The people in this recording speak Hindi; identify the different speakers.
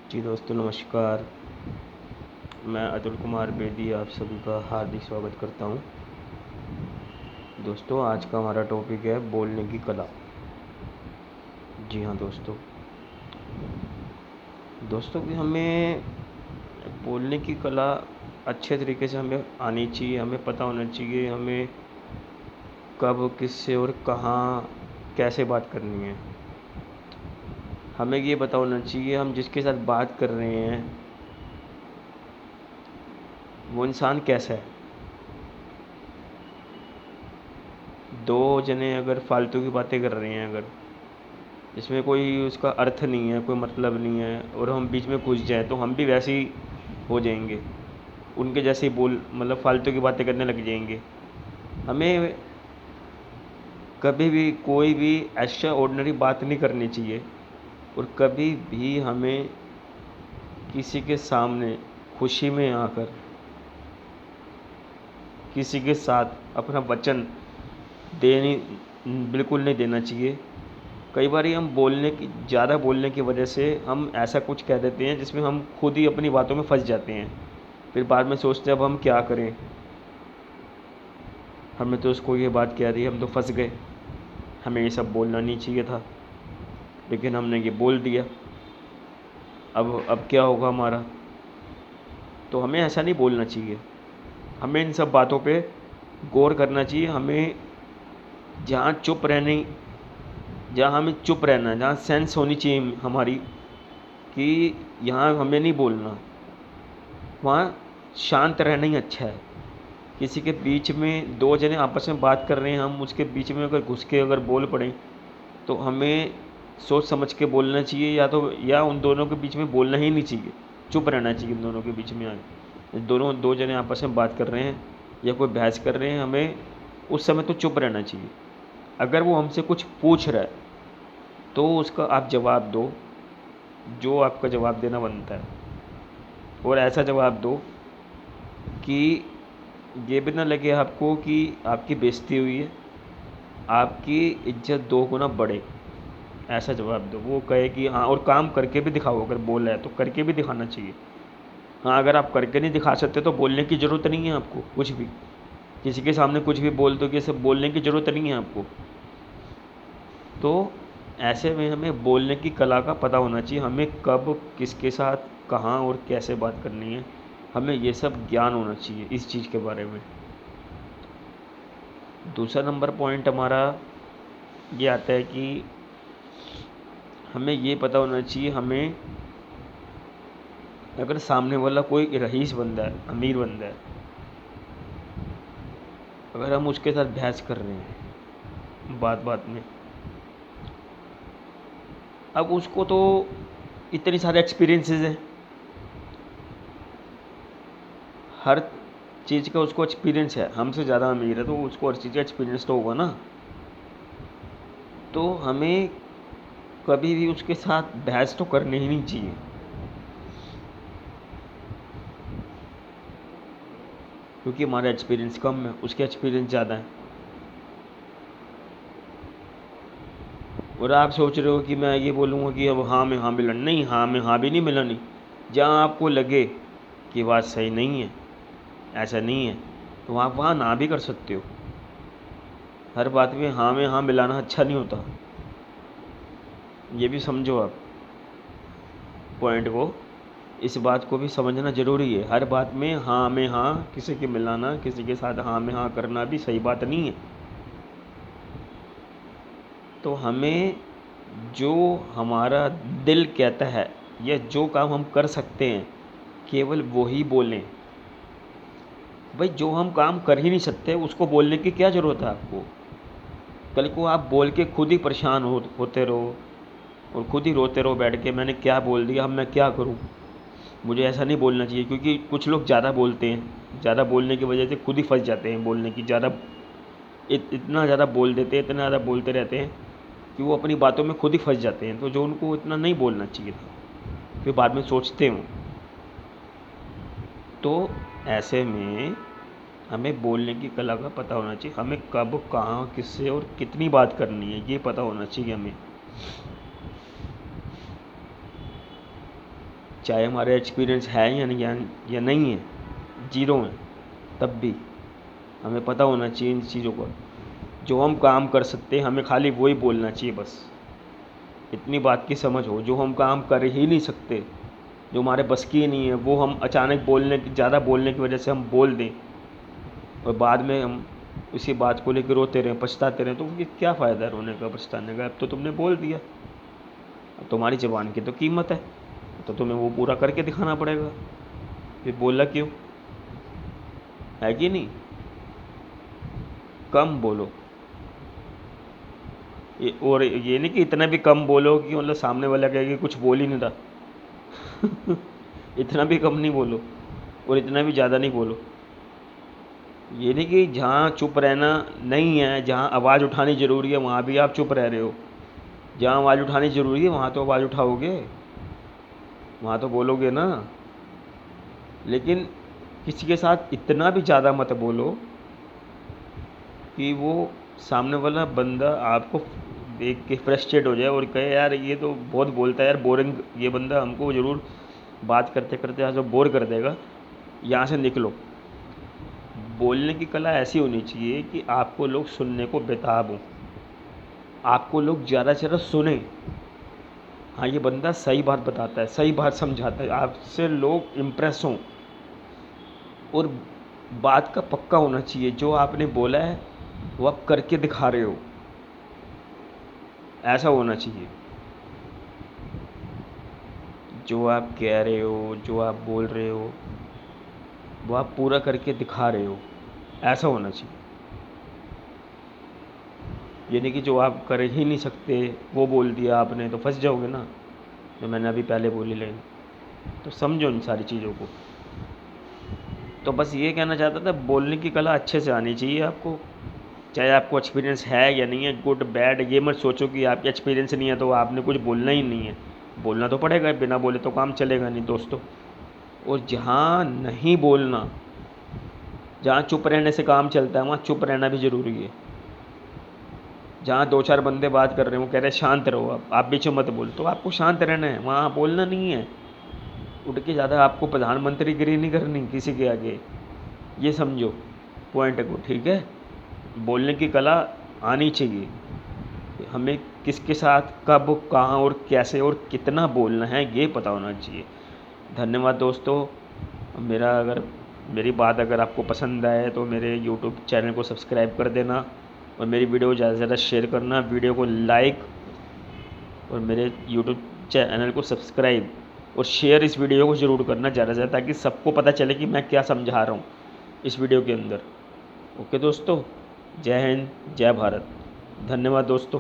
Speaker 1: जी दोस्तों नमस्कार। मैं अतुल कुमार बेदी आप सभी का हार्दिक स्वागत करता हूं। दोस्तों आज का हमारा टॉपिक है बोलने की कला। जी हाँ दोस्तों कि हमें बोलने की कला अच्छे तरीके से हमें आनी चाहिए। हमें पता होना चाहिए हमें कब किससे और कहाँ कैसे बात करनी है। हमें ये पता होना चाहिए हम जिसके साथ बात कर रहे हैं वो इंसान कैसा है। दो जने अगर फालतू की बातें कर रहे हैं, अगर इसमें कोई उसका अर्थ नहीं है, कोई मतलब नहीं है, और हम बीच में घुस जाएं तो हम भी वैसे ही हो जाएंगे, उनके जैसे ही बोल मतलब फालतू की बातें करने लग जाएंगे। हमें कभी भी कोई भी ऐसा ऑर्डिनरी बात नहीं करनी चाहिए, और कभी भी हमें किसी के सामने खुशी में आकर किसी के साथ अपना वचन देनी बिल्कुल नहीं देना चाहिए। कई बार हम ज़्यादा बोलने की वजह से हम ऐसा कुछ कह देते हैं जिसमें हम खुद ही अपनी बातों में फंस जाते हैं। फिर बाद में सोचते हैं अब हम क्या करें, हमने तो उसको ये बात कह दी, हम तो फंस गए, हमें ये सब बोलना नहीं चाहिए था, लेकिन हमने ये बोल दिया, अब क्या होगा हमारा। तो हमें ऐसा नहीं बोलना चाहिए। हमें इन सब बातों पे गौर करना चाहिए। हमें जहाँ चुप रहने जहाँ हमें चुप रहना है, जहाँ सेंस होनी चाहिए हमारी कि यहाँ हमें नहीं बोलना, वहाँ शांत रहना ही अच्छा है। किसी के बीच में दो जने आपस में बात कर रहे हैं, हम उसके बीच में अगर घुस के अगर बोल पड़ें तो हमें सोच समझ के बोलना चाहिए, या उन दोनों के बीच में बोलना ही नहीं चाहिए, चुप रहना चाहिए इन दोनों के बीच में आगे। दो जने आपस में बात कर रहे हैं या कोई बहस कर रहे हैं, हमें उस समय तो चुप रहना चाहिए। अगर वो हमसे कुछ पूछ रहा है तो उसका आप जवाब दो, जो आपका जवाब देना बनता है, और ऐसा जवाब दो कि ये भी ना लगे आपको कि आपकी बेइज्जती हुई है, आपकी इज्जत दो गुना बढ़े। ऐसा जवाब दो, वो कहे कि हाँ, और काम करके भी दिखाओ। अगर बोला है तो करके भी दिखाना चाहिए। हाँ, अगर आप करके नहीं दिखा सकते तो बोलने की ज़रूरत नहीं है आपको कुछ भी। किसी के सामने कुछ भी बोल दो कि सब बोलने की ज़रूरत नहीं है आपको। तो ऐसे में हमें बोलने की कला का पता होना चाहिए, हमें कब किसके साथ कहाँ और कैसे बात करनी है, हमें ये सब ज्ञान होना चाहिए इस चीज़ के बारे में। दूसरा नंबर पॉइंट हमारा ये आता है कि हमें ये पता होना चाहिए, हमें अगर सामने वाला कोई रईस बंदा है, अमीर बंदा है, अगर हम उसके साथ बहस कर रहे हैं बात बात में, अब उसको तो इतने सारे एक्सपीरियंसेस हैं, हर चीज़ का उसको एक्सपीरियंस है, हमसे ज़्यादा अमीर है तो उसको हर चीज़ का एक्सपीरियंस तो होगा ना। तो हमें कभी भी उसके साथ बहस तो करनी ही नहीं चाहिए, क्योंकि हमारा एक्सपीरियंस कम है, उसके एक्सपीरियंस ज़्यादा है। और आप सोच रहे हो कि मैं ये बोलूँगा कि अब हाँ में हाँ मिलन, नहीं, हाँ में हाँ भी नहीं मिलानी। जहाँ आपको लगे कि बात सही नहीं है, ऐसा नहीं है, तो आप वहाँ ना भी कर सकते हो। हर बात में हाँ मिलाना अच्छा नहीं होता, ये भी समझो आप पॉइंट को। इस बात को भी समझना ज़रूरी है, हर बात में हाँ किसी के मिलाना, किसी के साथ हाँ में हाँ करना भी सही बात नहीं है। तो हमें जो हमारा दिल कहता है या जो काम हम कर सकते हैं केवल वो ही बोलें। भाई जो हम काम कर ही नहीं सकते उसको बोलने की क्या ज़रूरत है आपको। कल को आप बोल के खुद ही परेशान होते रहो और खुद ही रोते रहो बैठ के, मैंने क्या बोल दिया, अब मैं क्या करूं। मुझे ऐसा नहीं बोलना चाहिए, क्योंकि कुछ लोग ज़्यादा बोलते हैं, ज़्यादा बोलने की वजह से खुद ही फंस जाते हैं बोलने की ज़्यादा, इतना ज़्यादा बोल देते हैं, इतना ज़्यादा बोलते रहते हैं कि वो अपनी बातों में खुद ही फंस जाते हैं। तो जो उनको इतना नहीं बोलना चाहिए था, फिर बाद में सोचते हूँ। तो ऐसे में हमें बोलने की कला का पता होना चाहिए, हमें कब कहाँ किससे और कितनी बात करनी है ये पता होना चाहिए हमें। चाहे हमारे एक्सपीरियंस है या नहीं है, जीरो है, तब भी हमें पता होना चाहिए इन चीज़ों का। जो हम काम कर सकते हैं हमें खाली वही बोलना चाहिए बस। इतनी बात की समझ हो, जो हम काम कर ही नहीं सकते, जो हमारे बस की नहीं है, वो हम अचानक ज़्यादा बोलने की वजह से हम बोल दें और बाद में हम उसी बात को लेकर रोते रहें, पछताते रहें, तो ये क्या फ़ायदा है रोने का, पछताने का। अब तो तुमने बोल दिया, अब तुम्हारी ज़बान की तो कीमत है, तो तुम्हें वो पूरा करके दिखाना पड़ेगा। फिर बोला क्यों, है कि नहीं? कम बोलो। और ये नहीं कि इतना भी कम बोलो कि मतलब सामने वाला कहे कि कुछ बोल ही नहीं रहा। इतना भी कम नहीं बोलो और इतना भी ज़्यादा नहीं बोलो। ये नहीं कि जहाँ चुप रहना नहीं है, जहाँ आवाज़ उठानी ज़रूरी है वहाँ भी आप चुप रह रहे हो। जहाँ आवाज़ उठानी ज़रूरी है वहाँ तो आवाज़ उठाओगे, वहाँ तो बोलोगे ना। लेकिन किसी के साथ इतना भी ज़्यादा मत बोलो कि वो सामने वाला बंदा आपको देख के फ्रस्ट्रेट हो जाए और कहे यार ये तो बहुत बोलता है यार, बोरिंग ये बंदा, हमको ज़रूर बात करते करते यहाँ से बोर कर देगा, यहाँ से निकलो। बोलने की कला ऐसी होनी चाहिए कि आपको लोग सुनने को बेताब हों, आपको लोग ज़्यादा से ज़्यादा सुने। हाँ, ये बंदा सही बात बताता है, सही बात समझाता है, आपसे लोग इम्प्रेस हों। और बात का पक्का होना चाहिए, जो आपने बोला है वो आप करके दिखा रहे हो, ऐसा होना चाहिए। जो आप कह रहे हो, जो आप बोल रहे हो, वो आप पूरा करके दिखा रहे हो, ऐसा होना चाहिए। ये नहीं कि जो आप कर ही नहीं सकते वो बोल दिया आपने, तो फंस जाओगे ना, जो मैंने अभी पहले बोली लाइन। तो समझो इन सारी चीज़ों को। तो बस ये कहना चाहता था, बोलने की कला अच्छे से आनी चाहिए आपको, चाहे आपको एक्सपीरियंस है या नहीं है, गुड बैड। ये मत सोचो कि आपके एक्सपीरियंस नहीं है तो आपने कुछ बोलना ही नहीं है, बोलना तो पड़ेगा, बिना बोले तो काम चलेगा नहीं दोस्तों। और जहाँ नहीं बोलना, जहाँ चुप रहने से काम चलता है, वहाँ चुप रहना भी ज़रूरी है। जहाँ दो चार बंदे बात कर रहे हैं, वो कह रहे हैं शांत रहो, आप बीच में मत बोल, तो आपको शांत रहना है, वहाँ बोलना नहीं है। उठ के ज़्यादा आपको प्रधानमंत्रीगिरी नहीं करनी किसी के आगे, ये समझो पॉइंट को, ठीक है। बोलने की कला आनी चाहिए, हमें किसके साथ कब कहाँ और कैसे और कितना बोलना है ये पता होना चाहिए। धन्यवाद दोस्तों। मेरी बात अगर आपको पसंद आए तो मेरे यूट्यूब चैनल को सब्सक्राइब कर देना और मेरी वीडियो को ज़्यादा से ज़्यादा शेयर करना, वीडियो को लाइक और मेरे यूट्यूब चैनल को सब्सक्राइब और शेयर इस वीडियो को ज़रूर करना ज़्यादा से ज़्यादा, ताकि सबको पता चले कि मैं क्या समझा रहा हूँ इस वीडियो के अंदर। ओके दोस्तों, जय हिंद, जय भारत। धन्यवाद दोस्तों।